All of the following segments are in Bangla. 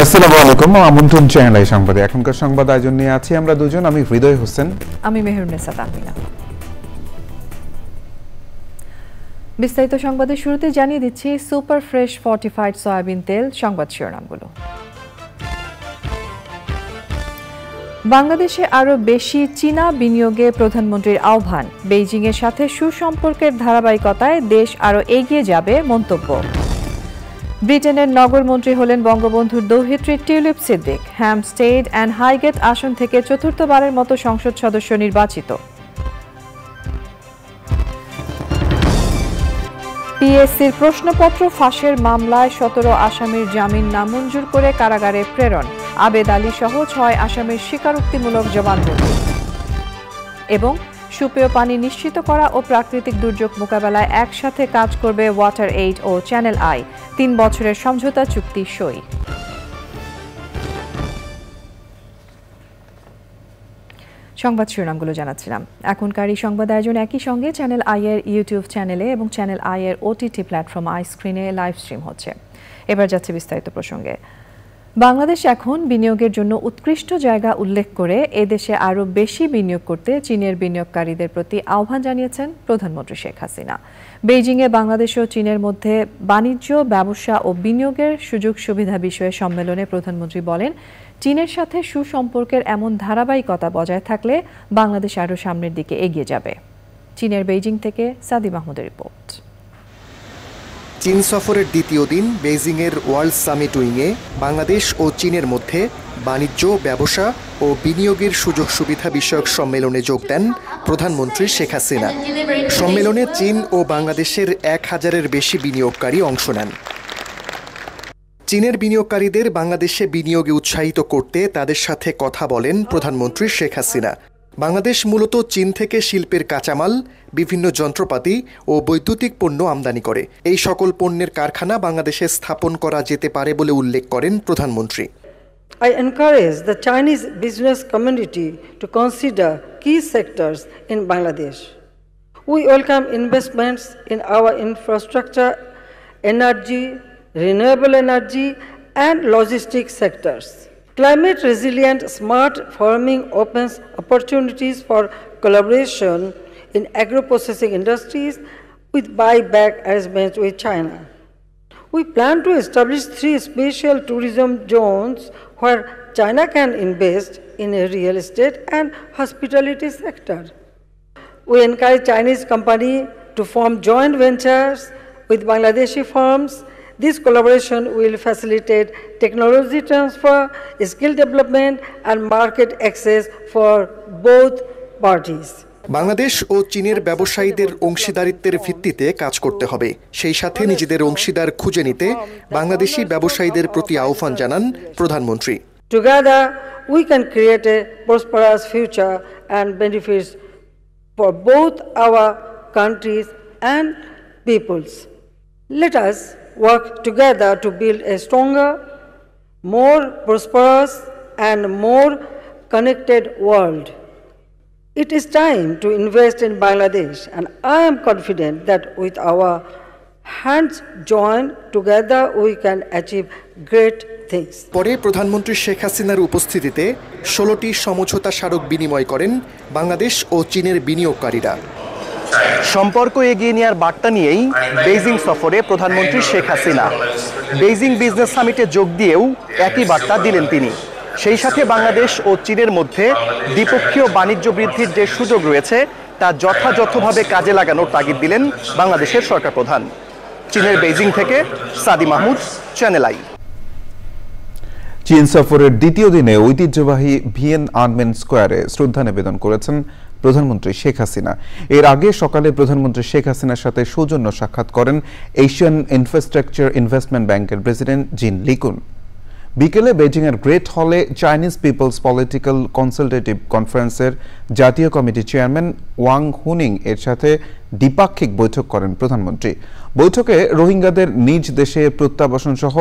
আসসালামু আলাইকুম, আমন্ত্রণ চ্যানেল আই সংবাদে। এখনকার সংবাদ আয়োজন নিয়ে আছি আমরা দুজন, আমি হৃদয় হোসেন, আমি মেহেরুন্নেসা তাহমিনা। বিস্তারিত সংবাদের শুরুতে জানিয়ে দিচ্ছি সুপার ফ্রেশ ফর্টিফাইড সয়াবিন তেল। সংবাদ শিরোনামগুলো। বাংলাদেশে আরও বেশি চীনা বিনিয়োগে প্রধানমন্ত্রীর আহ্বান। বেইজিংয়ের সাথে সুসম্পর্কের ধারাবাহিকতায় দেশ আরও এগিয়ে যাবে মন্তব্য। ব্রিটেনের নগরমন্ত্রী হলেন বঙ্গবন্ধুর দৌহিত্রী Tulip Siddiq. Hampstead and Highgate আসন থেকে চতুর্থবারের মতো সংসদ সদস্য নির্বাচিত। পিএসসির প্রশ্নপত্র ফাঁসের মামলায় 17 আসামির জামিন নামঞ্জুর করে কারাগারে প্রেরণ। আবেদ আলী সহ 6 আসামির স্বীকারোক্তিমূলক জবানবন্দি। এবং সুপেয় পানি নিশ্চিত করা ও প্রাকৃতিক দুর্যোগ মোকাবেলায় একসাথে কাজ করবে ওয়াটার এইড ও চ্যানেল আই। 3 বছরের সমঝোতা চুক্তি সই। সংবাদ শিরোনামগুলো জানাচ্ছিলাম। এখনকার এই সংবাদ আয়োজন একই সঙ্গে চ্যানেল আই এর ইউটিউব চ্যানেলে এবং চ্যানেল আই এর ওটিটি প্ল্যাটফর্ম আই স্ক্রিনে লাইভ স্ট্রিম হচ্ছে। এবার যাচ্ছে বিস্তারিত প্রসঙ্গে। বাংলাদেশ এখন বিনিয়োগের জন্য উৎকৃষ্ট জায়গা উল্লেখ করে এদেশে আরও বেশি বিনিয়োগ করতে চীনের বিনিয়োগকারীদের প্রতি আহ্বান জানিয়েছেন প্রধানমন্ত্রী শেখ হাসিনা। বেইজিংয়ে বাংলাদেশ ও চীনের মধ্যে বাণিজ্য, ব্যবসা ও বিনিয়োগের সুযোগ সুবিধা বিষয়ে সম্মেলনে প্রধানমন্ত্রী বলেন, চীনের সাথে সুসম্পর্কের এমন ধারাবাহিকতা বজায় থাকলে বাংলাদেশ আরও সামনের দিকে এগিয়ে যাবে। চীনের বেইজিং থেকে সাদি মাহমুদের রিপোর্ট। চীন সফরের দ্বিতীয় দিন বেইজিংয়ের ওয়ার্ল্ড সামিট উইংয়ে বাংলাদেশ ও চীনের মধ্যে বাণিজ্য, ব্যবসা ও বিনিয়োগের সুযোগ সুবিধা বিষয়ক সম্মেলনে যোগ দেন প্রধানমন্ত্রী শেখ হাসিনা। সম্মেলনে চীন ও বাংলাদেশের 1000-এর বেশি বিনিয়োগকারী অংশ নেন। চীনের বিনিয়োগকারীদের বাংলাদেশে বিনিয়োগে উৎসাহিত করতে তাদের সাথে কথা বলেন প্রধানমন্ত্রী শেখ হাসিনা। বাংলাদেশ মূলত চীন থেকে শিল্পের কাঁচামাল, বিভিন্ন যন্ত্রপাতি ও বৈদ্যুতিক পণ্য আমদানি করে। এই সকল পণ্যের কারখানা বাংলাদেশে স্থাপন করা যেতে পারে বলে উল্লেখ করেন প্রধানমন্ত্রী। I encourage the Chinese business community to consider key sectors in Bangladesh. We welcome investments in our infrastructure, energy, renewable energy and logistics sectors. Climate resilient smart farming opens opportunities for collaboration in agro-processing industries with buyback arrangements with China. We plan to establish 3 special tourism zones where China can invest in a real estate and hospitality sector. We encourage Chinese companies to form joint ventures with Bangladeshi firms. This collaboration will facilitate technology transfer, skill development and market access for both parties. Bangladesh ও চীনের ব্যবসায়ীদের অংশীদারিত্বের ভিত্তিতে কাজ করতে হবে। সেই সাথে নিজেদের অংশীদার খুঁজে নিতে বাংলাদেশি ব্যবসায়ীদের প্রতি আহ্বান জানান প্রধানমন্ত্রী। Together we can create a prosperous future and benefits for both our countries and peoples. Let us work together to build a stronger, more prosperous and more connected world. It is time to invest in Bangladesh and I am confident that with our hands joined together we can achieve great things. পরে প্রধানমন্ত্রী শেখ হাসিনার উপস্থিতিতে 16টি সমঝোতা স্মারক বিনিময় করেন বাংলাদেশ ও চীনের বিনিয়োগকারীরা। সম্পর্ক এগিয়ে নেওয়ার বার্তা নিয়েই বেইজিং সফরে প্রধানমন্ত্রী শেখ হাসিনা। বেইজিং বিজনেস সামিটে যোগ দিয়েও একই বার্তা দিলেন তিনি। সেই সাথে বাংলাদেশ ও চীনের মধ্যে দ্বিপক্ষীয় বাণিজ্য বৃদ্ধির যে সুযোগ রয়েছে তা যথাযথভাবে কাজে লাগানোর তাগিদ দিলেন বাংলাদেশের সরকার প্রধান। চীনের বেইজিং থেকে সাদি মাহমুদ, চ্যানেল আই। চীন সফরের দ্বিতীয় দিনে ঐতিহ্যবাহী ভিয়েনআনমেন স্কোয়ারে শ্রদ্ধা নিবেদন করেছেন প্রধানমন্ত্রী শেখ হাসিনা। এর আগে সকালে প্রধানমন্ত্রী শেখ হাসিনার সাথে সৌজন্য সাক্ষাৎ করেন এশিয়ান ইনফ্রাস্ট্রাকচার ইনভেস্টমেন্ট ব্যাংকের প্রেসিডেন্ট জিন লিকুন। বিকেলে বেজিংয়ের গ্রেট হলে চাইনিজ পিপলস পলিটিক্যাল কনসালটেটিভ কনফারেন্সের জাতীয় কমিটির চেয়ারম্যান ওয়াং হুনিং এর সাথে দ্বিপাক্ষিক বৈঠক করেন প্রধানমন্ত্রী। বৈঠকে রোহিঙ্গাদের নিজ দেশে প্রত্যাবাসন সহ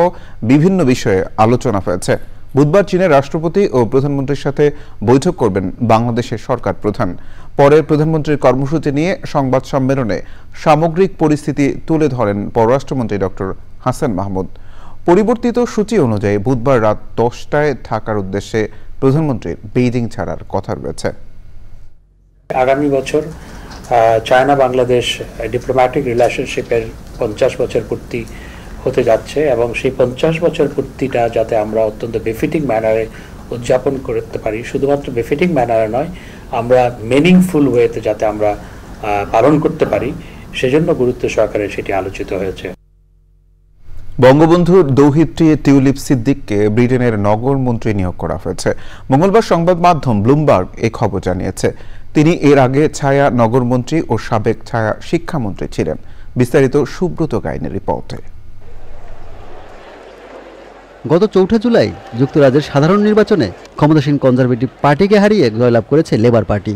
বিভিন্ন বিষয়ে আলোচনা হয়েছে। বুধবার চীনের রাষ্ট্রপতি ও প্রধানমন্ত্রীর সাথে বৈঠক করবেন বাংলাদেশের সরকার প্রধান। পরে প্রধানমন্ত্রীর কর্মসূচি নিয়ে সংবাদ সম্মেলনে সামগ্রিক পরিস্থিতি তুলে ধরেন পররাষ্ট্রমন্ত্রী ডক্টর হাসান মাহমুদ। পরিবর্তিত সূচি অনুযায়ী বুধবার রাত 10টায় ঢাকার উদ্দেশ্যে প্রধানমন্ত্রীর বেইজিং ছাড়ার কথা রয়েছে। আগামী বছর চায়না বাংলাদেশ ডিপ্লোম্যাটিক রিলেশনশিপের 50 বছর পূর্তি হতে যাচ্ছে এবং সেই 50 বছর পূর্তিটা যাতে আমরা অত্যন্ত বেফিটিং ম্যানারে উদযাপন করতে পারি, শুধুমাত্র বেফিটিং ম্যানারে নয়, আমরা মিনিংফুল ওয়েতে যাতে আমরা পালন করতে পারি, সেজন্য গুরুত্ব সহকারে সেটি আলোচিত হয়েছে। বঙ্গবন্ধুর দৌহিত্রী টিউলিপ সিদ্দিককে ব্রিটেনের নগর মন্ত্রী নিয়োগ করা হয়েছে। মঙ্গলবার সংবাদ মাধ্যম ব্লুমবার্গ এই খবর জানিয়েছে। তিনি এর আগে ছায়া নগরমন্ত্রী ও সাবেক ছায়া শিক্ষামন্ত্রী ছিলেন। বিস্তারিত সুব্রত গাইনের রিপোর্টে। গত 4 জুলাই যুক্তরাজ্যের সাধারণ নির্বাচনে ক্ষমতাসীন কনজারভেটিভ পার্টিকে হারিয়ে জয়লাভ করেছে লেবার পার্টি।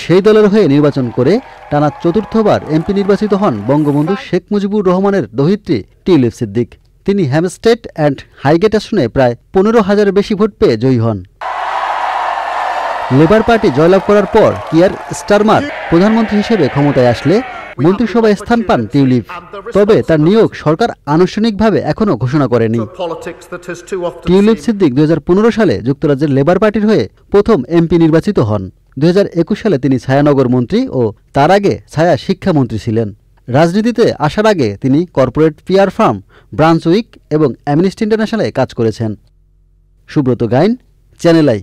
সেই দলের হয়ে নির্বাচন করে টানা 4র্থবার এমপি নির্বাচিত হন বঙ্গবন্ধু শেখ মুজিবুর রহমানের দৌহিত্রী টিউলিপ সিদ্দিক। তিনি হ্যামস্টেড অ্যান্ড হাইগেট আসনে প্রায় 15,000 বেশি ভোট পেয়ে জয়ী হন। লেবার পার্টি জয়লাভ করার পর কিয়ার স্টারমার প্রধানমন্ত্রী হিসেবে ক্ষমতায় আসলে মন্ত্রিসভায় স্থান পান টিউলিপ। তবে তার নিয়োগ সরকার আনুষ্ঠানিকভাবে এখনও ঘোষণা করেনি। টিউলিপ সিদ্দিক 2015 সালে যুক্তরাজ্যের লেবার পার্টির হয়ে প্রথম এমপি নির্বাচিত হন। 2021 সালে তিনি ছায়ানগর মন্ত্রী ও তার আগে ছায়া শিক্ষামন্ত্রী ছিলেন। রাজনীতিতে আসার আগে তিনি কর্পোরেট পিআর ফার্ম ব্রান্সউইক এবং অ্যামনেস্টি ইন্টারন্যাশনালে কাজ করেছেন। Subrata Gain, channel I.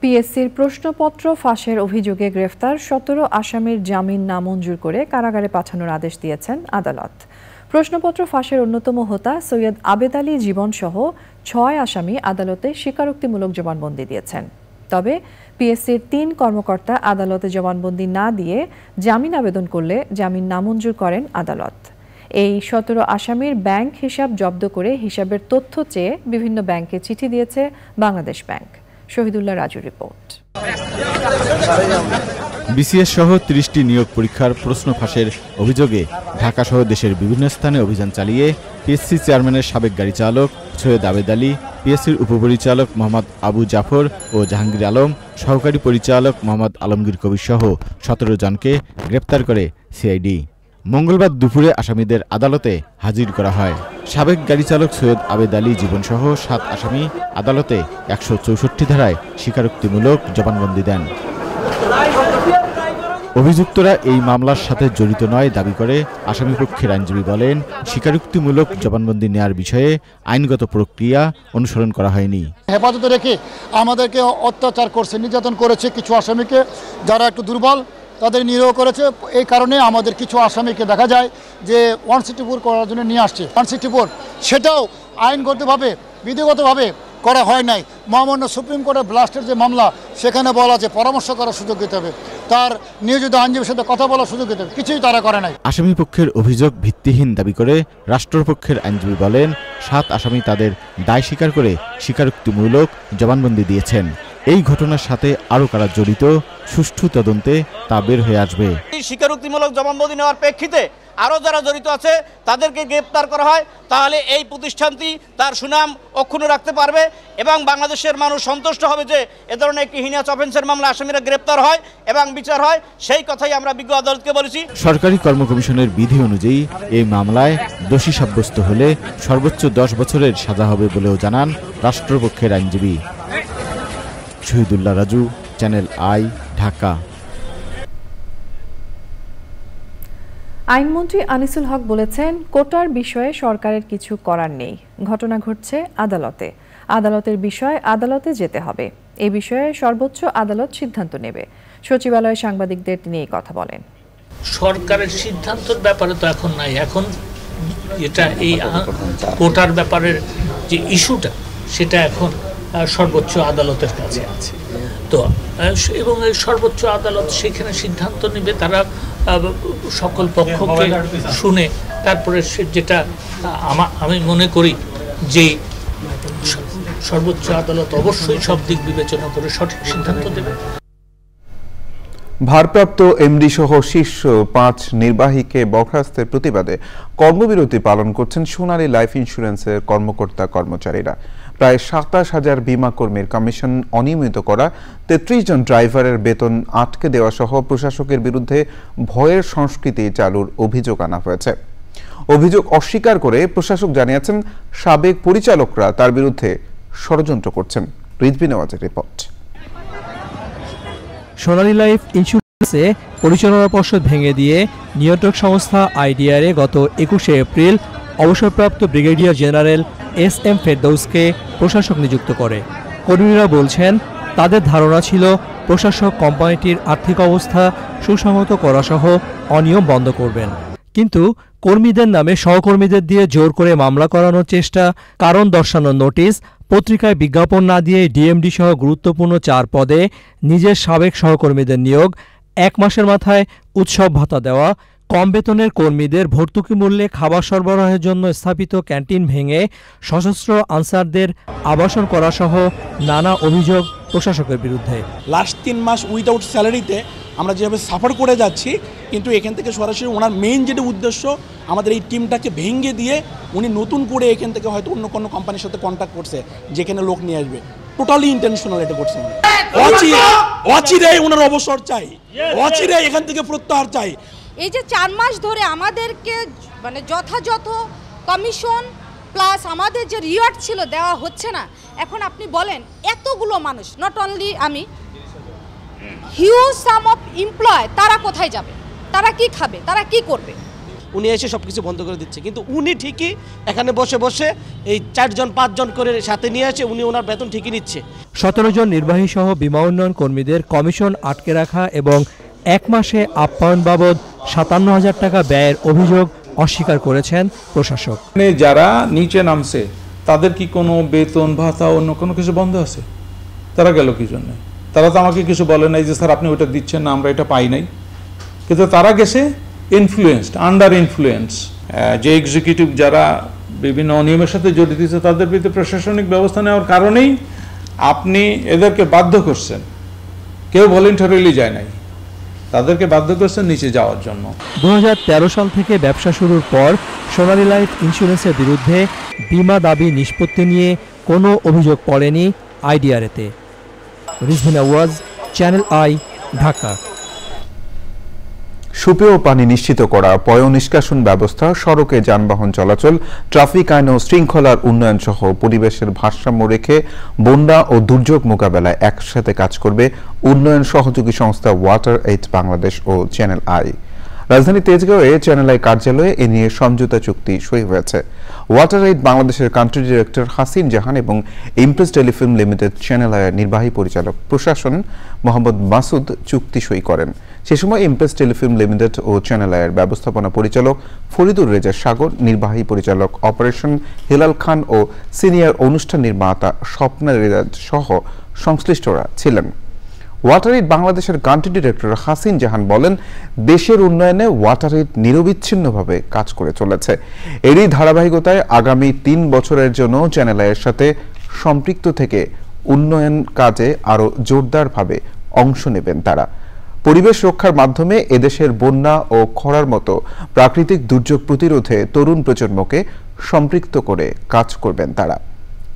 পিএসসির প্রশ্নপত্র ফাঁসের অভিযোগে গ্রেফতার 17 আসামির জামিন নামঞ্জুর করে কারাগারে পাঠানোর আদেশ দিয়েছেন আদালত। প্রশ্নপত্র ফাঁসের অন্যতম হোতা সৈয়দ আবেদ আলী জীবনসহ 6 আসামি আদালতে স্বীকারোক্তিমূলক জবানবন্দি দিয়েছেন। তবে পিএসসির 3 কর্মকর্তা আদালতে জবানবন্দি না দিয়ে জামিন আবেদন করলে জামিন নামঞ্জুর করেন আদালত। এই 17 আসামির ব্যাংক হিসাব জব্দ করে হিসাবের তথ্য চেয়ে বিভিন্ন ব্যাংকে চিঠি দিয়েছে বাংলাদেশ ব্যাংক। শহীদুল্লাহ রাজুর রিপোর্ট। বিসিএস সহ 30টি নিয়োগ পরীক্ষার প্রশ্ন ফাঁসের অভিযোগে ঢাকা সহ দেশের বিভিন্ন স্থানে অভিযান চালিয়ে পিএসসি চেয়ারম্যানের সাবেক গাড়ি চালক সৈয়দ আবেদ আলী, পিএসসির উপপরিচালক মোহাম্মদ আবু জাফর ও জাহাঙ্গীর আলম, সহকারী পরিচালক মোহাম্মদ আলমগীর কবির সহ 17 জনকে গ্রেপ্তার করে সিআইডি। মঙ্গলবার দুপুরে আসামিদের আদালতে হাজির করা হয়। সাবেক গাড়ি চালক সৈয়দ আবেদ আলী জীবনসহ 7 আসামি আদালতে 164 ধারায় স্বীকারোক্তিমূলক জবানবন্দি দেন। অভিযুক্তরা এই মামলার সাথে জড়িত নয় দাবি করে আসামিপক্ষের আইনজীবী বলেন, স্বীকারোক্তিমূলক জবানবন্দি নেওয়ার বিষয়ে আইনগত প্রক্রিয়া অনুসরণ করা হয়নি। হেফাজতে রেখে আমাদেরকে অত্যাচার করছে, নির্যাতন করেছে, কিছু আসামিকে যারা একটু দুর্বল তাদের নিরীহ করেছে। এই কারণে আমাদের কিছু আসামিকে দেখা যায় যে 164 করার জন্য নিয়ে আসছে। 164 সেটাও আইনগতভাবে বিধিগতভাবে করা হয় নাই। মহামান্য সুপ্রিম কোর্টের ব্লাস্টের যে মামলা, সেখানে বলা আছে পরামর্শ করার সুযোগ দিতে হবে, তার নিয়োজিত আইনজীবীর সাথে কথা বলার সুযোগ দিতে হবে, কিছুই তারা করে নাই। আসামি পক্ষের অভিযোগ ভিত্তিহীন দাবি করে রাষ্ট্রপক্ষের আইনজীবী বলেন, 7 আসামি তাদের দায় স্বীকার করে স্বীকারোক্তিমূলক জবানবন্দি দিয়েছেন। এই ঘটনার সাথে আরও কারা জড়িত সুষ্ঠু তদন্তে তা বের হয়ে আসবে। স্বীকারোক্তিমূলক জবানবন্দি নেওয়ার প্রেক্ষিতে আরও যারা জড়িত আছে তাদেরকে গ্রেপ্তার করা হয়, তাহলে এই প্রতিষ্ঠানটি তার সুনাম অক্ষুণ্ণ রাখতে পারবে এবং বাংলাদেশের মানুষ সন্তুষ্ট হবে যে এ ধরনের একটি হিনিয়াস অফেন্সের মামলা আসামিরা গ্রেপ্তার হয় এবং বিচার হয়। সেই কথাই আমরা বিজ্ঞ আদালতকে বলেছি। সরকারি কর্ম কমিশনের বিধি অনুযায়ী এই মামলায় দোষী সাব্যস্ত হলে সর্বোচ্চ 10 বছরের সাজা হবে বলেও জানান রাষ্ট্রপক্ষের আইনজীবী। Shahidullah Raju, channel I, Dhaka. আইনমন্ত্রী আনিসুল হক বলেছেন, কোটার বিষয়ে সরকারের কিছু করার নেই। ঘটনা ঘটছে আদালতে। আদালতের বিষয় আদালতে যেতে হবে। এই বিষয়ে সর্বোচ্চ আদালত সিদ্ধান্ত নেবে। সচিবালয়ে সাংবাদিকদের তিনি এই কথা বলেন। সরকারের সিদ্ধান্তের ব্যাপারে তো এখন নাই। এখন এটা এই কোটার ব্যাপারের যে ইস্যুটা, সেটা এখন সর্বোচ্চ আদালতের কাছে আছে। তো এবং এই সর্বোচ্চ আদালত সেখানে সিদ্ধান্ত নেবে। তারা সকল পক্ষকে শুনে তারপরে যেটা আমি মনে করি যে সর্বোচ্চ আদালত অবশ্যই সব দিক বিবেচনা করে সঠিক সিদ্ধান্ত দেবে। ভারপ্রাপ্ত এমডি সহ শীর্ষ 5 নির্বাহীকে বরখাস্তের প্রতিবাদে কর্মবিরতি পালন করছেন সোনালী লাইফ ইন্স্যুরেন্সের কর্মকর্তা কর্মচারীরা। প্রায় 27,000 বিমা কর্মীর কমিশন অনিয়মিত করা, 33 জন ড্রাইভারের বেতন আটকে দেওয়া সহ প্রশাসকের বিরুদ্ধে ভয়ের সংস্কৃতি চালুর অভিযোগ আনা হয়েছে। অভিযোগ অস্বীকার করে প্রশাসক জানিয়েছেন সাবেক পরিচালকরা তার বিরুদ্ধে ষড়যন্ত্র করছেন। রিজভি নওয়াজের রিপোর্ট। সোনালী লাইফ ইন্স্যুরেন্সে পরিচালনা পর্ষদ ভেঙে দিয়ে নিয়ন্ত্রক সংস্থা আইডিআরে গত 21শে এপ্রিল অবসরপ্রাপ্ত ব্রিগেডিয়ার জেনারেল SM ফেরদৌসকে প্রশাসক নিযুক্ত করে। কর্মীরা বলছেন তাদের ধারণা ছিল প্রশাসক কোম্পানিটির আর্থিক অবস্থা সুসংহত করা সহ অনিয়ম বন্ধ করবেন, কিন্তু কর্মীদের নামে সহকর্মীদের দিয়ে জোর করে মামলা করানোর চেষ্টা, কারণ দর্শানোর নোটিশ, পত্রিকায় বিজ্ঞাপন না দিয়ে ডিএমডি সহ গুরুত্বপূর্ণ 4 পদে নিজের সাবেক সহকর্মীদের নিয়োগ, 1 মাসের মাথায় উৎসব ভাতা দেওয়া, কম বেতনের কর্মীদের ভর্তুকি মূল্যে খাবার সরবরাহের জন্য স্থাপিত ক্যান্টিন ভেঙে সশস্ত্র আনসারদের আবাসন করা সহ নানা অভিযোগ প্রশাসকের বিরুদ্ধে। লাস্ট 3 মাস উইদাউট স্যালারিতে আমরা যেভাবে সাফার করে যাচ্ছি, কিন্তু এখান থেকে সরাসরি ওনার মেইন যেটা উদ্দেশ্য আমাদের এই টিমটাকে ভেঙে দিয়ে উনি নতুন করে এখান থেকে হয়তো অন্য কোনো কোম্পানির সাথে কন্ট্যাক্ট করছে যেখানে লোক নিয়ে আসবে। টোটালি ইন্টেনশনাল এটা করছে। অচিরে ওনার অবসর চাই, অচিরে এখান থেকে প্রত্যাহার চাই। এই যে 4 মাস ধরে আমাদেরকে মানে যথাযথ কমিশন প্লাস আমাদের যে রিওয়ার্ড ছিল দেওয়া হচ্ছে না। এখন আপনি বলেন এতগুলো মানুষ, নট অনলি আমি, হিউজ সাম অফ এমপ্লয়, তারা কোথায় যাবে, তারা কি খাবে, তারা কি করবে? উনি এসে সব কিছু বন্ধ করে দিচ্ছে, কিন্তু উনি ঠিকই এখানে বসে বসে এই 4 জন 5 জন করে সাথে নিয়ে আসে, উনি ওনার বেতন ঠিকই নিচ্ছে। 17 জন নির্বাহী সহ বিমা উন্নয়ন কর্মীদের কমিশন আটকে রাখা এবং 1 মাসে আপ্যায়ন বাবদ 57,000 টাকা ব্যয়ের অভিযোগ অস্বীকার করেছেন প্রশাসক। যারা নিচে নামছে তাদের কি কোনো বেতন ভাতা অন্য কোনো কিছু বন্ধ আছে? তারা গেল কি জন্য? তারা তো আমাকে কিছু বলে নাই যে স্যার আপনি ওটা দিচ্ছেন না, আমরা এটা পাই নাই। কিন্তু তারা গেছে ইনফ্লুয়েন্সড, আন্ডার ইনফ্লুয়েন্স। যে এক্সিকিউটিভ যারা বিভিন্ন অনিয়মের সাথে জড়িত আছে তাদের বিরুদ্ধে প্রশাসনিক ব্যবস্থা নেওয়ার কারণেই আপনি এদেরকে বাধ্য করছেন। কেউ ভলেন্টারিলি যায় নাই, তাদেরকে বাধ্য করছেন নিচে যাওয়ার জন্য। 2013 সাল থেকে ব্যবসা শুরুর পর সোনালী লাইফ ইন্স্যুরেন্সের বিরুদ্ধে বিমা দাবি নিষ্পত্তি নিয়ে কোনো অভিযোগ পড়েনি আইডিআরএতে। Rizvi Nawaz, channel I, Dhaka. সুপেয় পানি নিশ্চিত করা, পয়ঃনিষ্কাশন ব্যবস্থা, সড়কে যানবাহন চলাচল, ট্রাফিক আইন ও শৃঙ্খলার উন্নয়ন সহ পরিবেশের ভারসাম্য রেখে বন্যা ও দুর্যোগ মোকাবেলায় একসাথে কাজ করবে উন্নয়ন সহযোগী সংস্থা ওয়াটার এইড বাংলাদেশ ও চ্যানেল আই। রাজধানী তেজগাঁওয়ে চ্যানেল আই কার্যালয়ে এ নিয়ে সমঝোতা চুক্তি সই হয়েছে। ওয়াটার এইড বাংলাদেশের কান্ট্রি ডিরেক্টর হাসিন জাহান এবং ইমপ্রেস টেলিফিল্ম লিমিটেড চ্যানেল আইয়ের নির্বাহী পরিচালক প্রশাসন মোহাম্মদ মাসুদ চুক্তি সই করেন। সে সময় ইমপ্রেস টেলিফিল্ম লিমিটেড ও চ্যানেল আইয়ের ব্যবস্থাপনা পরিচালক ফরিদুর রেজা সাগর, নির্বাহী পরিচালক অপারেশন হিলাল খান ও সিনিয়র অনুষ্ঠান নির্মাতা স্বপ্না রেজাদ সহ সংশ্লিষ্টরা ছিলেন। ওয়াটার এইড বাংলাদেশের কান্ট্রি ডিরেক্টর হাসিন জাহান বলেন, দেশের উন্নয়নে ওয়াটার এইড নিরবিচ্ছিন্নভাবে কাজ করে চলেছে। এরই ধারাবাহিকতায় আগামী 3 বছরের জন্য চ্যানেল আইয়ের সাথে সম্পৃক্ত থেকে উন্নয়ন কাজে আরও জোরদারভাবে অংশ নেবেন তারা। পরিবেশ রক্ষার মাধ্যমে এদেশের বন্যা ও খরার মতো প্রাকৃতিক দুর্যোগ প্রতিরোধে তরুণ প্রজন্মকে সম্পৃক্ত করে কাজ করবেন তারা।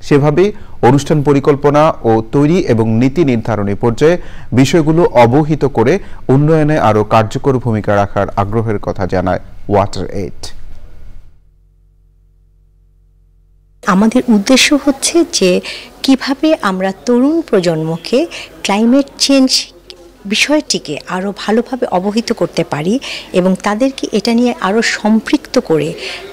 সেভাবেই অনুষ্ঠান পরিকল্পনা ও তৈরি এবং নীতি নির্ধারণী পর্যায়ে বিষয়গুলো অবহিত করে উন্নয়নে আরও কার্যকর ভূমিকা রাখার আগ্রহের কথা জানায় ওয়াটার এইড। আমাদের উদ্দেশ্য হচ্ছে যে কিভাবে আমরা তরুণ প্রজন্মকে ক্লাইমেট চেঞ্জ বিষয়টিকে আরও ভালোভাবে অবহিত করতে পারি এবং তাদেরকে এটা নিয়ে আরও সম্পৃক্ত করে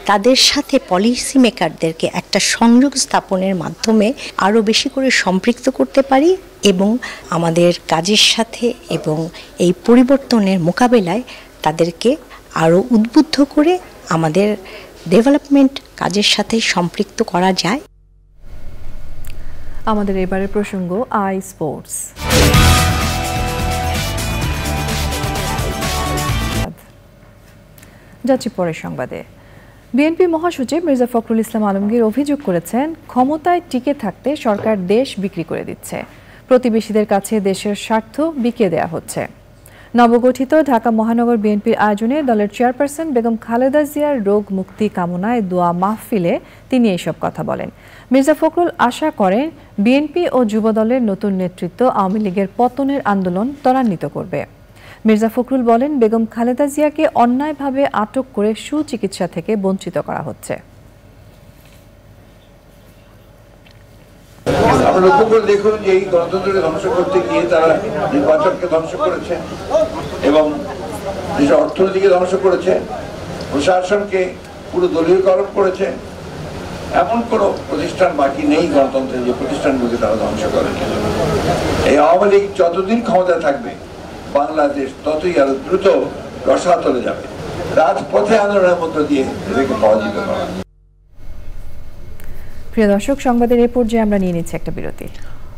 তাদের সাথে পলিসি মেকারদেরকে একটা সংযোগ স্থাপনের মাধ্যমে আরও বেশি করে সম্পৃক্ত করতে পারি এবং আমাদের কাজের সাথে এবং এই পরিবর্তনের মোকাবেলায় তাদেরকে আরও উদ্বুদ্ধ করে আমাদের ডেভেলপমেন্ট কাজের সাথে সম্পৃক্ত করা যায়। আমাদের এবারের প্রসঙ্গ আই স্পোর্টস। যাচ্ছি পরের সংবাদে। বিএনপি মহাসচিব মির্জা ফখরুল ইসলাম আলমগীর অভিযোগ করেছেন, ক্ষমতায় টিকে থাকতে সরকার দেশ বিক্রি করে দিচ্ছে, প্রতিবেশীদের কাছে দেশের স্বার্থ বিকিয়ে দেওয়া হচ্ছে। নবগঠিত ঢাকা মহানগর বিএনপির আয়োজনে দলের চেয়ারপারসন বেগম খালেদা জিয়ার রোগ মুক্তি কামনায় দোয়া মাহফিলে তিনি এসব কথা বলেন। মির্জা ফখরুল আশা করেন, বিএনপি ও যুবদলের নতুন নেতৃত্ব আওয়ামী লীগের পতনের আন্দোলন ত্বরান্বিত করবে। মির্জা ফখরুল বলেন, বেগম খালেদা জিয়াকে অন্যায়ভাবে আটক করে সুচিকিৎসা থেকে বঞ্চিত করা হচ্ছে। আমরা লক্ষ্য করে দেখুন যে এই গণতন্ত্রকে ধ্বংস করতে গিয়ে তারা নির্বাচনকে ধ্বংস করেছে এবং দেশের অর্থনীতিকে ধ্বংস করেছে, প্রশাসনকে পুরো দলীয়করণ করেছে। এমন কোনো প্রতিষ্ঠান বাকি নেই গণতন্ত্রের যে প্রতিষ্ঠানগুলোকে তারা ধ্বংস করে। এই আওয়ামী লীগ যতদিন ক্ষমতা থাকবে বাংলাদেশ ততই আরো দ্রুত রসাতলে যাবে। রাজপথে আন্দোলনের মধ্য দিয়ে এদেরকে পরাজিত করা। প্রিয় দর্শক, সংবাদের এই পর্যায়ে আমরা নিয়ে নিচ্ছি একটা বিরতি,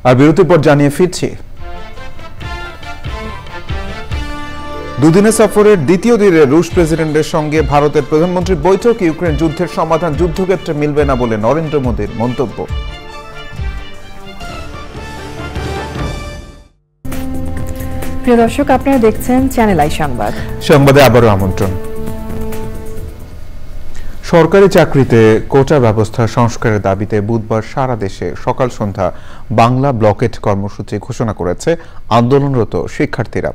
আর বিরতির পর জানিয়ে ফিরছি। দুদিনের সফরের দ্বিতীয় দিনে রুশ প্রেসিডেন্টের সঙ্গে ভারতের প্রধানমন্ত্রীর বৈঠক, ইউক্রেন যুদ্ধের সমাধান যুদ্ধক্ষেত্রে মিলবে না বলে নরেন্দ্র মোদীর মন্তব্য। প্রিয় দর্শক, আপনারা দেখছেন চ্যানেল আই সংবাদ। সংবাদে আবারও আমন্ত্রণ। সরকারি চাকরিতে কোটা ব্যবস্থা সংস্কারের দাবিতে বুধবার সারা দেশে সকাল সন্ধ্যা বাংলা ব্লকেট কর্মসূচি ঘোষণা করেছে আন্দোলনরত শিক্ষার্থীরা।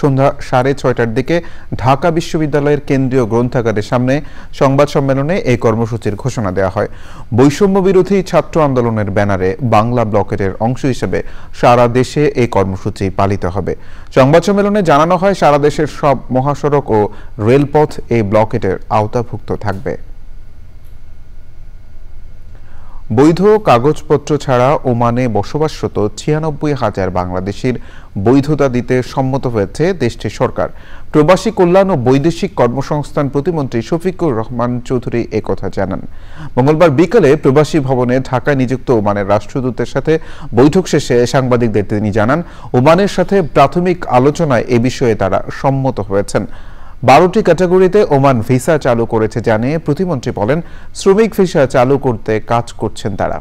সন্ধ্যা 6:30টার দিকে ঢাকা বিশ্ববিদ্যালয়ের কেন্দ্রীয় গ্রন্থাগারের সামনে সংবাদ সম্মেলনে এই কর্মসূচির ঘোষণা দেওয়া হয়। বৈষম্য বিরোধী ছাত্র আন্দোলনের ব্যানারে বাংলা ব্লকেটের অংশ হিসেবে সারা দেশে এই কর্মসূচি পালিত হবে। সংবাদ সম্মেলনে জানানো হয়, সারা দেশের সব মহাসড়ক ও রেলপথ এই ব্লকেটের আওতাভুক্ত থাকবে। বৈধ কাগজপত্র ছাড়া ওমানে বসবাসরত 96,000 বাংলাদেশির বৈধতা দিতে সম্মত হয়েছে দেশটির সরকার। প্রবাসী কল্যাণ ও বৈদেশিক কর্মসংস্থান প্রতিমন্ত্রী শফিকুর রহমান চৌধুরী একথা জানান। মঙ্গলবার বিকালে প্রবাসী ভবনে ঢাকায় নিযুক্ত ওমানের রাষ্ট্রদূতের সাথে বৈঠক শেষে সাংবাদিকদের তিনি জানান, ওমানের সাথে প্রাথমিক আলোচনায় এ বিষয়ে তারা সম্মত হয়েছেন। 12টি ক্যাটাগরিতে ওমান ভিসা চালু করেছে জানিয়ে প্রতিমন্ত্রী বলেন, শ্রমিক ভিসা চালু করতে কাজ করছেন তারা।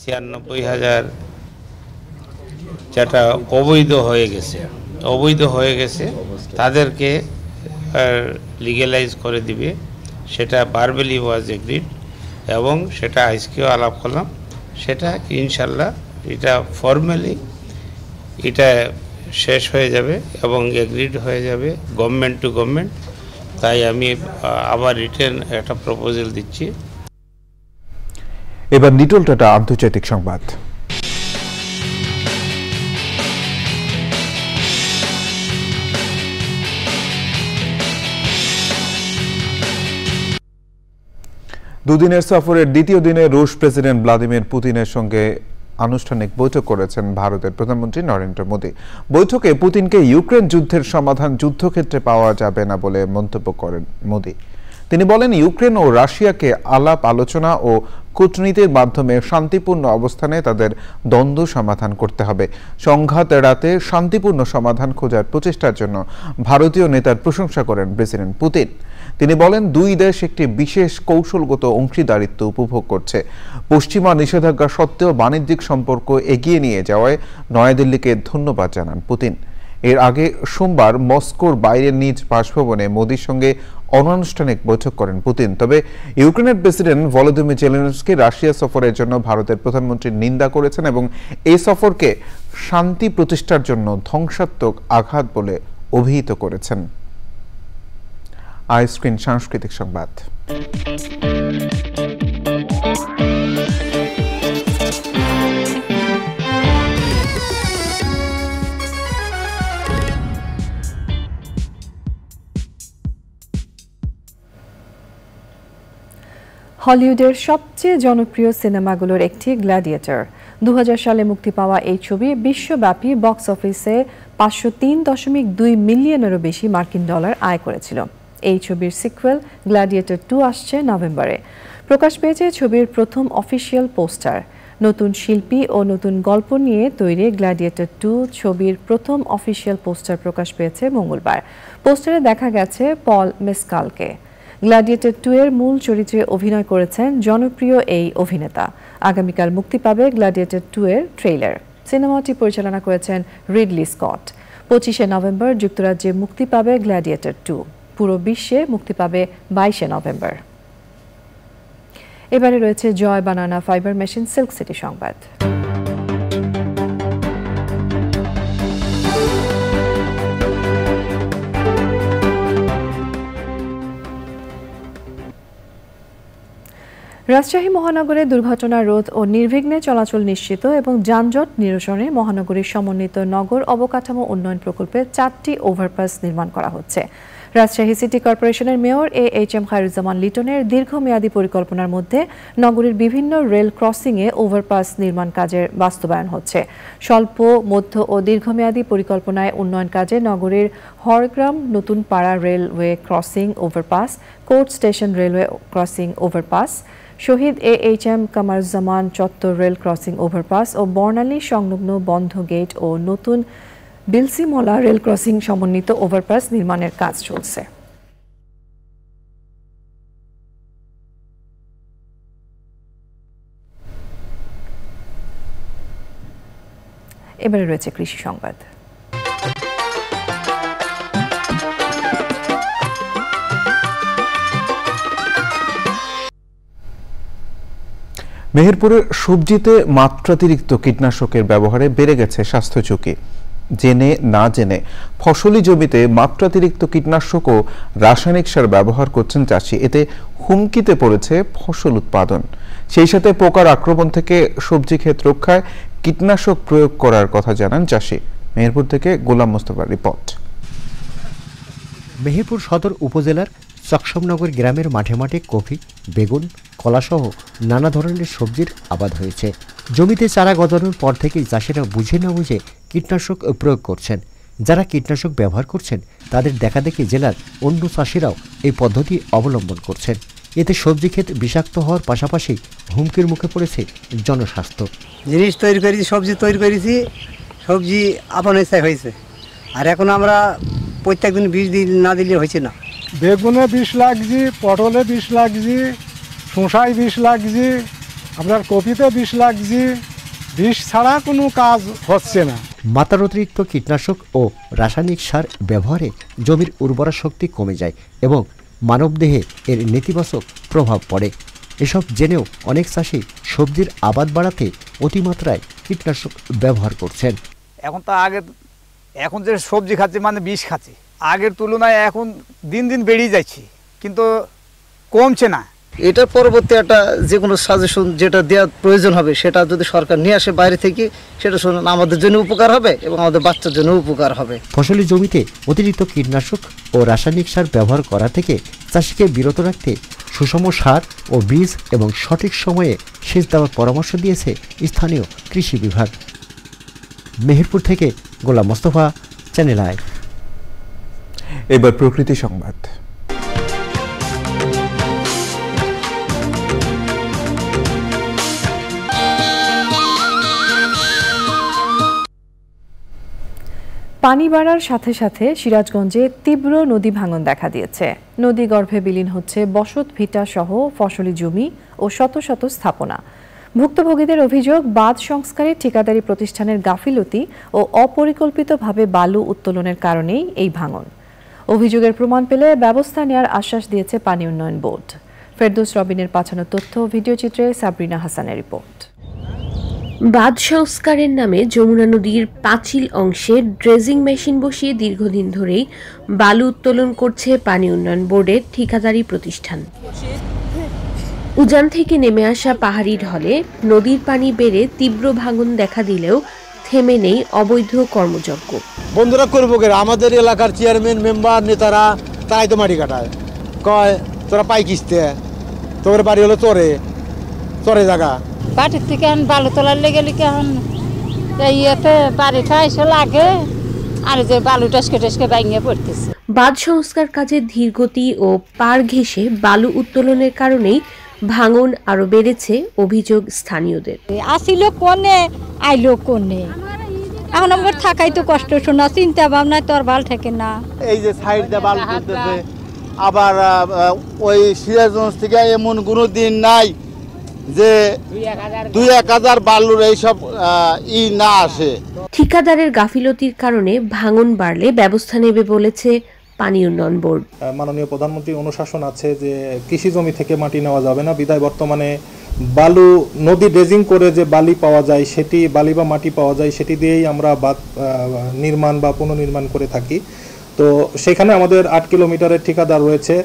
96,000 যেটা অবৈধ হয়ে গেছে তাদেরকে লিগ্যালাইজ করে দিবে, সেটা ভার্বালি ওয়াজ এগ্রিড এবং সেটা আজকেও আলাপ করলাম। সেটা ইনশাল্লাহ এটা ফর্মালি এটা শেষ হয়ে যাবে এবং এগ্রিড হয়ে যাবে গভর্নমেন্ট টু গভর্নমেন্ট। তাই আমি আবার রিটেন একটা প্রপোজাল দিচ্ছি। এবার নিটল টাটা আন্তর্জাতিক সংবাদ। দুদিনের সফরের দ্বিতীয় দিনে রুশ প্রেসিডেন্ট ভ্লাদিমির পুতিনের সঙ্গে আনুষ্ঠানিক বৈঠক করেছেন ভারতের প্রধানমন্ত্রী নরেন্দ্র মোদী। বৈঠকে পুতিনকে ইউক্রেন যুদ্ধের সমাধান যুদ্ধক্ষেত্রে পাওয়া যাবে না বলে মন্তব্য করেন মোদী। তিনি বলেন, ইউক্রেন ও রাশিয়াকে আলাপ আলোচনা ও কূটনীতির মাধ্যমে শান্তিপূর্ণ অবস্থানে তাদের দ্বন্দ্ব সমাধান করতে হবে। সংঘাত এড়াতে শান্তিপূর্ণ সমাধান খোঁজার প্রচেষ্টার জন্য ভারতীয় নেতার প্রশংসা করেন প্রেসিডেন্ট পুতিন। তিনি বলেন, দুই দেশ একটি বিশেষ কৌশলগত অংশীদারিত্ব উপভোগ করছে। পশ্চিমা নিষেধাজ্ঞা সত্ত্বেও বাণিজ্যিক সম্পর্ক এগিয়ে নিয়ে যাওয়ায় নয়াদিল্লিকে ধন্যবাদ জানান পুতিন। এর আগে সোমবার মস্কোর বাইরের নিজ বাসভবনে মোদির সঙ্গে অনানুষ্ঠানিক বৈঠক করেন পুতিন। তবে ইউক্রেনের প্রেসিডেন্ট ভলোদিমির জেলেনস্কি রাশিয়া সফরের জন্য ভারতের প্রধানমন্ত্রীর নিন্দা করেছেন এবং এই সফরকে শান্তি প্রতিষ্ঠার জন্য ধ্বংসাত্মক আঘাত বলে অভিহিত করেছেন। আইস্ক্রিন সাংস্কৃতিক সংবাদ। হলিউডের সবচেয়ে জনপ্রিয় সিনেমাগুলোর একটি গ্ল্যাডিয়েটর। 2000 সালে মুক্তি পাওয়া এই ছবি বিশ্বব্যাপী বক্স অফিসে 503.2 মিলিয়নেরও বেশি মার্কিন ডলার আয় করেছিল। এই ছবির সিকুয়েল গ্ল্যাডিয়েটর 2 আসছে নভেম্বরে। প্রকাশ পেয়েছে ছবির প্রথম অফিসিয়াল পোস্টার। নতুন শিল্পী ও নতুন গল্প নিয়ে তৈরি গ্ল্যাডিয়েটর 2 ছবির প্রথম অফিসিয়াল পোস্টার প্রকাশ পেয়েছে মঙ্গলবার। পোস্টারে দেখা গেছে পল মেসকালকে। গ্ল্যাডিয়েটর 2 এর মূল চরিত্রে অভিনয় করেছেন জনপ্রিয় এই অভিনেতা। আগামীকাল মুক্তি পাবে গ্ল্যাডিয়েটর 2 এর ট্রেইলার। সিনেমাটি পরিচালনা করেছেন রিডলি স্কট। 25শে নভেম্বর যুক্তরাজ্যে মুক্তি পাবে গ্ল্যাডিয়েটর 2। পুরো বিশ্বে মুক্তি পাবে 22শে নভেম্বর। এবারে রয়েছে জয় বানানা ফাইবার মেশিন সিল্ক সিটি সংবাদ। রাজশাহী মহানগরে দুর্ঘটনা রোধ ও নির্বিঘ্নে চলাচল নিশ্চিত এবং যানজট নিরসনে মহানগরীর সমন্বিত নগর অবকাঠামো উন্নয়ন প্রকল্পে 4টি ওভারপাস নির্মাণ করা হচ্ছে। রাজশাহী সিটি কর্পোরেশনের মেয়র AHM খায়রুজ্জামান লিটনের দীর্ঘমেয়াদী পরিকল্পনার মধ্যে নগরীর বিভিন্ন রেল ক্রসিংয়ে ওভারপাস নির্মাণ কাজের বাস্তবায়ন হচ্ছে। স্বল্প, মধ্য ও দীর্ঘমেয়াদী পরিকল্পনায় উন্নয়ন কাজে নগরীর Horogram Natun Para railway crossing overpass, court station railway crossing overpass, Shahid AHM Kamaruzzaman Chattar rail crossing overpass ও বর্ণালী সংলগ্ন বন্ধ গেট ও নতুন বিলসিমলা রেল ক্রসিং সমন্বিত ওভারপাস নির্মাণের কাজ চলছে। এবারে রয়েছে কৃষি সংবাদ। মেহেরপুরের সবজিতে মাত্রাতিরিক্ত কীটনাশকের ব্যবহারে বেড়ে গেছে স্বাস্থ্য ঝুঁকি। জেনে না জেনে ফসলি জমিতে মাত্রাতিরিক্ত কীটনাশক ও রাসায়নিক সার ব্যবহার করছেন চাষি। এতে হুমকিতে পড়েছে ফসল উৎপাদন। সেই সাথে পোকার আক্রমণ থেকে সবজি ক্ষেত রক্ষায় কীটনাশক প্রয়োগ করার কথা জানান চাষি। মেহেরপুর থেকে গোলাম মোস্তফার রিপোর্ট। মেহেরপুর সদর উপজেলার চকসমনগর গ্রামের মাঠে মাঠে কফি, বেগুন, কলাসহ নানা ধরনের সবজির আবাদ হয়েছে। জমিতে চারা গজানোর পর থেকেই চাষিরা বুঝে না বুঝে কীটনাশক প্রয়োগ করছেন। যারা কীটনাশক ব্যবহার করছেন তাদের দেখাদেখি জেলার অন্য চাষিরাও এই পদ্ধতি অবলম্বন করছেন। এতে সবজি ক্ষেত বিষাক্ত হওয়ার পাশাপাশি হুমকির মুখে পড়েছে জনস্বাস্থ্য। জিনিস তৈরি করেছি, সবজি তৈরি করেছি, সবজি আপন ইচ্ছায় হয়েছে। আর এখন আমরা প্রত্যেকদিন বিষ না দিলে হয়েছে না। বেগুনে বিষ লাগছে, পটলে বিষ লাগছে, শসায় বিষ লাগছে, আপনার কপিতে বিষ লাগছে। বিষ ছাড়া কোনো কাজ হচ্ছে না। মাত্রাতিরিক্ত কীটনাশক ও রাসায়নিক সার ব্যবহারে জমির উর্বরা শক্তি কমে যায় এবং মানবদেহে এর নেতিবাচক প্রভাব পড়ে। এসব জেনেও অনেক চাষি সবজির আবাদ বাড়াতে অতিমাত্রায় কীটনাশক ব্যবহার করছেন। এখন তো এখন যে সবজি খাচ্ছে মানে বিষ খাচ্ছে, আগের তুলনায় এখন দিন দিন বেড়েই যাচ্ছে, কিন্তু কমছে না। এটার পরবর্তী একটা যে কোনো সাজেশন যেটা দেওয়ার প্রয়োজন হবে সেটা যদি সরকার নিয়ে আসে বাইরে থেকে, সেটা শুনুন আমাদের জন্য উপকার হবে এবং আমাদের বাচ্চার জন্য উপকার হবে। ফসলি জমিতে অতিরিক্ত কীটনাশক ও রাসায়নিক সার ব্যবহার করা থেকে চাষিকে বিরত রাখতে সুষম সার ও বীজ এবং সঠিক সময়ে সেচ দেওয়ার পরামর্শ দিয়েছে স্থানীয় কৃষি বিভাগ। মেহেরপুর থেকে গোলাম মোস্তফা, চ্যানেল আই। এবার প্রকৃতি সংবাদ। পানি বাড়ার সাথে সাথে সিরাজগঞ্জে তীব্র নদী ভাঙন দেখা দিয়েছে। নদী গর্ভে বিলীন হচ্ছে বসত ভিটা সহ ফসলি জমি ও শত শত স্থাপনা। ভুক্তভোগীদের অভিযোগ, বাঁধ সংস্কারে ঠিকাদারি প্রতিষ্ঠানের গাফিলতি ও অপরিকল্পিতভাবে বালু উত্তোলনের কারণেই এই ভাঙন। অভিযোগের প্রমাণ পেলে ব্যবস্থা নেওয়ার আশ্বাস দিয়েছে পানি উন্নয়ন বোর্ড। ফেরদৌস রবিনের পাঠানো তথ্য ভিডিওচিত্রে সাবরিনা হাসানের রিপোর্ট। বাঁধ সংস্কারের নামে যমুনা নদীর পাঁচিল অংশে ড্রেজিং মেশিন বসিয়ে দীর্ঘদিন ধরেই বালু উত্তোলন করছে পানি উন্নয়ন বোর্ডের ঠিকাদারি প্রতিষ্ঠান। উজান থেকে নেমে আসা পাহাড়ি ঢলে নদীর পানি বেড়ে তীব্র ভাঙন দেখা দিলেও থেমে নেই অবৈধ কর্মযজ্ঞ। বন্ধুরা করবো কে, আমাদের এলাকার চেয়ারম্যান মেম্বার নেতারা তাই তো মাটি কাটায়, কয় তোরা পাই কিস্তে, তোর বাড়ি হলো চরে জায়গা। বাড়ির থেকে এখন বালু তোলার লেগে এখন ইয়েতে বাড়িটা এসে লাগে আর যে বালু টসকে ভাঙিয়ে পড়তেছে। বাঁধ সংস্কার কাজে ধীরগতি ও পার ঘেঁষে বালু উত্তোলনের কারণেই ভাঙন আরো বেড়েছে অভিযোগ স্থানীয়দের। আসিল কোনে আইলো কোনে, এখন আমার থাকাই তো কষ্ট, শোনা চিন্তা ভাবনা তো আর ভাল থাকে না। এই যে সাইড দিয়ে বালু তুলতেছে, আবার ওই সিরাজগঞ্জ থেকে এমন কোনো দিন নাই যে 2-1000 বালুর এইসব না আসে। ঠিকাদারের গাফিলতির কারণে ভাঙন বাড়লে ব্যবস্থা নেবে বলেছে পানি উন্নয়ন বোর্ড। মাননীয় প্রধানমন্ত্রীর অনুশাসন আছে যে কৃষি জমি থেকে মাটি নেওয়া যাবে না, বিধায় বর্তমানে বালু নদী ড্রেজিং করে যে বালি পাওয়া যায়, সেটি বালি বা মাটি পাওয়া যায়, সেটি দিয়েই আমরা বাঁধ নির্মাণ বা পুনর্নির্মাণ করে থাকি। তো সেখানে আমাদের 8 কিলোমিটারের ঠিকাদার রয়েছে,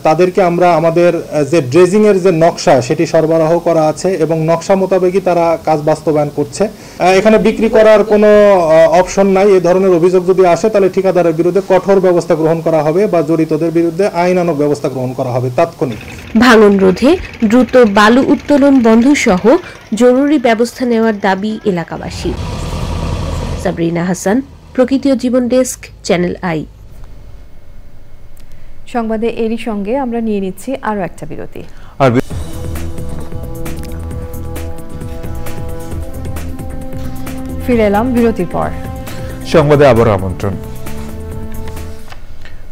তাদেরকে আমরা আমাদের যে ড্রেজিংয়ের যে নকশা সেটি সরবরাহ করা আছে এবং নকশা মোতাবেকই তারা কাজ বাস্তবায়ন করছে। এখানে বিক্রি করার কোনো অপশন নাই। এই ধরনের অভিযোগ যদি আসে তাহলে ঠিকাদারের বিরুদ্ধে কঠোর ব্যবস্থা গ্রহণ করা হবে বা জড়িতদের বিরুদ্ধে আইনানুগ ব্যবস্থা গ্রহণ করা হবে তাৎক্ষণিক। ভাঙন রোধে দ্রুত বালু উত্তোলন বন্ধ সহ জরুরি ব্যবস্থা নেওয়ার দাবি এলাকাবাসী। সাবরিনা হাসান, প্রকৃতি ও জীবন ডেস্ক, চ্যানেল আই। সংবাদে এরই সঙ্গে আমরা নিয়ে নিচ্ছি আরো একটা বিরতি। ফিরে এলাম বিরতির পর। সংবাদে আবার আমন্ত্রণ।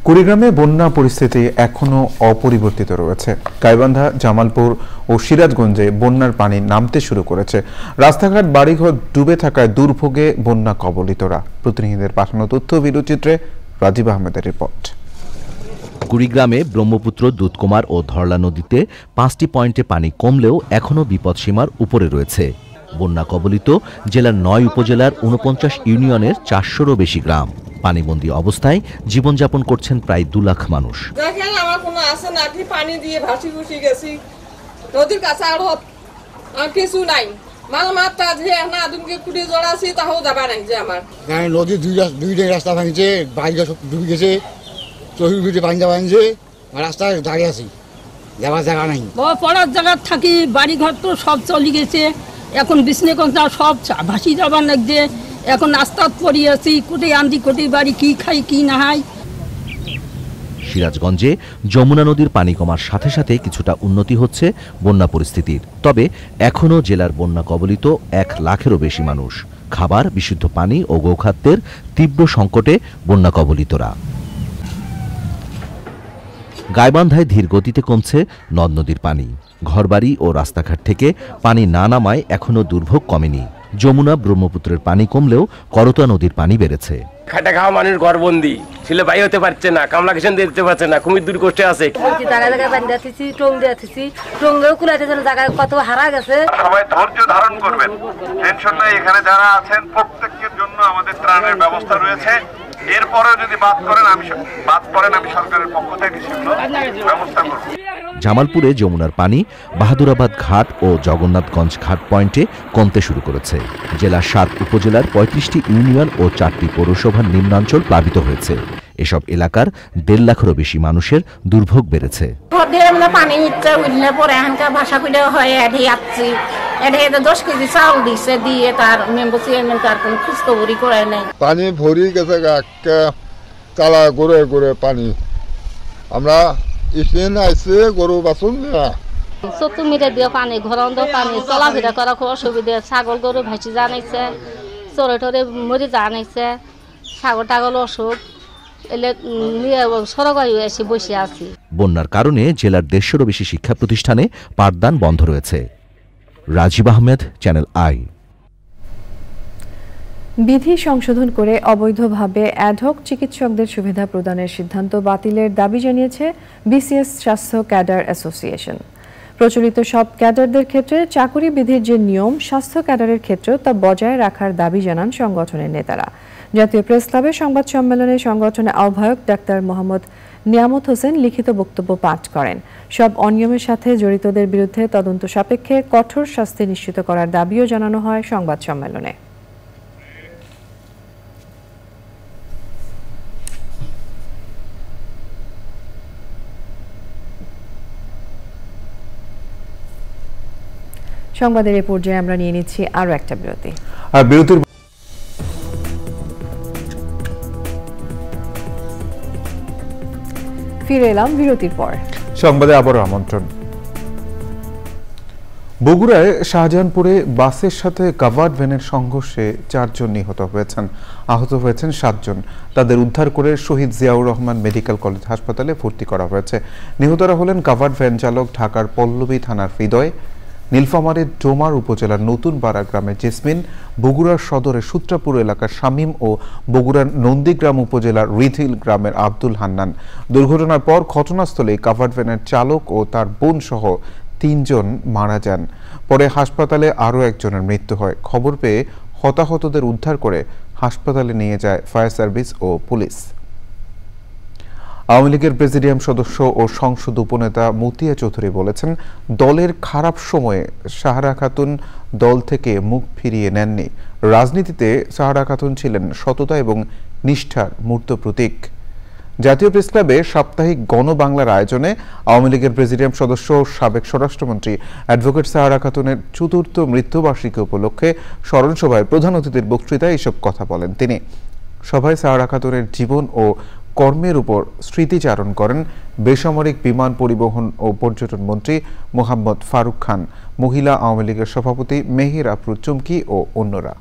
কুড়িগ্রামে বন্যা পরিস্থিতি এখনো অপরিবর্তিত রয়েছে। গাইবান্ধা, জামালপুর ও সিরাজগঞ্জে বন্যার পানি নামতে শুরু করেছে। রাস্তাঘাট, বাড়িঘর ডুবে থাকায় দুর্ভোগে বন্যা কবলিতরা। প্রতিনিধিদের পাঠানো তথ্য ভিডিওচিত্রে রাজীব আহমেদের রিপোর্ট। কুড়িগ্রামে ব্রহ্মপুত্র, দুধকুমার ও ধরলা নদীতে 5টি পয়েন্টে পানি কমলেও এখনও বিপদসীমার উপরে রয়েছে। বন্যা কবলিত জেলার 9 উপজেলার 49 ইউনিয়নের 400-রও বেশি গ্রাম। পানিবন্দী অবস্থায় জীবনযাপন করছেন প্রায় 2 লাখ মানুষ। দেখেন আমার কোনো আছে না, কি পানি দিয়ে ভাসি ভাসি গেছি নদীর কাছে, আর কিছু নাই। মাল মাত্রা যে না দুমকে কুড়ি জড়াছি তাও যাবা নাই যে আমার নদীর দুইটা রাস্তা ভাঙছে, বাড়িঘর সব ডুবে গেছে, চহির পানি ভাঙছে, রাস্তায় দাঁড়িয়ে আছি, যাওয়ার জায়গা নাই। পড়ার জায়গা থাকি, বাড়ি ঘর তো সব চলে গেছে, এখন বিষ্ণু কন্যা সব ভাসি যাবার লাগছে। এখন রাস্তা পড়ে আছি, কোটে আন্দি কোটে বাড়ি, কি খাই কি না খাই। সিরাজগঞ্জে যমুনা নদীর পানি কমার সাথে সাথে কিছুটা উন্নতি হচ্ছে বন্যা পরিস্থিতির। তবে এখনও জেলার বন্যা কবলিত 1 লাখেরও বেশি মানুষ। খাবার, বিশুদ্ধ পানি ও গোখাদ্যের তীব্র সংকটে বন্যা কবলিতরা। গাইবান্ধায় ধীর গতিতে কমছে নদ নদীর পানি। ঘরবাড়ি ও রাস্তাঘাট থেকে পানি না নামায় এখনও দুর্ভোগ কমেনি। যমুনা, ব্রহ্মপুত্রের পানি কমলেও করতোয়া নদীর পানি বেড়েছে। খাটা খাওয়া মানুষ ঘরবন্দি, ছেলে ভাই হতে পারছে না, কামলা কিষান দিতে পারছে না, খুবই দূর কষ্টে আছে। কত হারা গেছে। সবাই ধৈর্য ধারণ করবেন, টেনশন নাই। এখানে যারা আছেন প্রত্যেকের জন্য আমাদের ত্রাণের ব্যবস্থা রয়েছে। এরপরে যদি বাদ করেন আমি সরকারের পক্ষ থেকে সেগুলো ব্যবস্থা করব। জামালপুরে যমুনার পানি বাহাদুরাবাদ ঘাট ও জগন্নাথগঞ্জ ঘাট পয়েন্টে কমতে শুরু করেছে। জেলার 7 উপজেলার 35টি ইউনিয়ন ও 4টি পৌরসভার নিম্নাঞ্চল প্লাবিত হয়েছে। এসব এলাকার 1.5 লাখেরও বেশি মানুষের দুর্ভোগ বেড়েছে। পানি উঠলে পরে এখানকার ভাষা খুলে হয় এডে যাচ্ছি, এডে 10 কেজি চাউল দিচ্ছে, দিয়ে তার মেম্বার চেয়ারম্যান তার কোনো খোঁজখবরই করে নাই। পানি ভরি গেছে, তালা গড়ে গড়ে পানি। আমরা এখানে আইসে গরু বাছুন না, চতু মিটে দিয়ে পানি, ঘরন পানি, চলাফেরা করা খুব অসুবিধা। ছাগল গরু ভাসি জানাইছে, চরে টরে মরি জানাইছে, ছাগল টাগল অসুখ এলে সড়ক এসে বসে আছি। বন্যার কারণে জেলার 150-রও বেশি শিক্ষা প্রতিষ্ঠানে পাঠদান বন্ধ রয়েছে। রাজীব আহমেদ, চ্যানেল আই। বিধি সংশোধন করে অবৈধভাবে অ্যাডহক চিকিৎসকদের সুবিধা প্রদানের সিদ্ধান্ত বাতিলের দাবি জানিয়েছে বিসিএস স্বাস্থ্য ক্যাডার অ্যাসোসিয়েশন। প্রচলিত সব ক্যাডারদের ক্ষেত্রে চাকুরি বিধির যে নিয়ম, স্বাস্থ্য ক্যাডারের ক্ষেত্রেও তা বজায় রাখার দাবি জানান সংগঠনের নেতারা। জাতীয় প্রেস ক্লাবে সংবাদ সম্মেলনে সংগঠনের আহ্বায়ক ডাক্তার মোহাম্মদ নিয়ামত হোসেন লিখিত বক্তব্য পাঠ করেন। সব অনিয়মের সাথে জড়িতদের বিরুদ্ধে তদন্ত সাপেক্ষে কঠোর শাস্তি নিশ্চিত করার দাবিও জানানো হয় সংবাদ সম্মেলনে। সংবাদের এই পর্যায়ে আমরা নিয়ে নিচ্ছি আরো একটা বিরতি। আর বিরতির ফিরে এলাম বিরতির পর। সংবাদে আবারও আমন্ত্রণ। বগুড়ায় শাহজাহানপুরে বাসের সাথে কাভার্ড ভ্যানের সংঘর্ষে 4 জন নিহত হয়েছেন, আহত হয়েছেন 7 জন। তাদের উদ্ধার করে শহীদ জিয়াউর রহমান মেডিকেল কলেজ হাসপাতালে ভর্তি করা হয়েছে। নিহতরা হলেন কাভার্ড ভ্যান চালক ঢাকার পল্লবী থানার হৃদয়, নীলফামারীর ডোমার উপজেলার নতুন পাড়া গ্রামের জেসমিন, বগুড়ার সদরের সূত্রাপুর এলাকার শামীম ও বগুড়ার নন্দীগ্রাম উপজেলার রিথিল গ্রামের আব্দুল হান্নান। দুর্ঘটনার পর ঘটনাস্থলে কাভার্ড ভ্যানের চালক ও তার বোন সহ 3 জন মারা যান। পরে হাসপাতালে আরও 1 জনের মৃত্যু হয়। খবর পেয়ে হতাহতদের উদ্ধার করে হাসপাতালে নিয়ে যায় ফায়ার সার্ভিস ও পুলিশ। আওয়ামী লীগের প্রেসিডিয়াম সদস্য ও সংসদ উপনেতা মতিয়া চৌধুরী বলেছেন, দলের খারাপ সময়ে সাহারা খাতুন দল থেকে মুখ ফিরিয়ে নেননি। রাজনীতিতে সাহারা খাতুন ছিলেন সততা এবং নিষ্ঠার মূর্ত প্রতীক। জাতীয় প্রেসক্লাবে সাপ্তাহিক গণবাংলার আয়োজনে আওয়ামী লীগের প্রেসিডিয়াম সদস্য ও সাবেক স্বরাষ্ট্রমন্ত্রী অ্যাডভোকেট সাহারা খাতুনের চতুর্থ মৃত্যুবার্ষিকী উপলক্ষে স্মরণসভায় প্রধান অতিথির বক্তৃতায় এসব কথা বলেন তিনি। সভায় সাহারা খাতুনের জীবন ও কর্মের উপর স্মৃতিচারণ করেন বেসামরিক বিমান পরিবহন ও পর্যটন মন্ত্রী মোহাম্মদ ফারুক খান, মহিলা আওয়ামী লীগের সভাপতি মেহের আফরুজ চুমকি ও অন্যরা।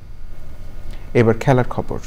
এবার খেলার খবর।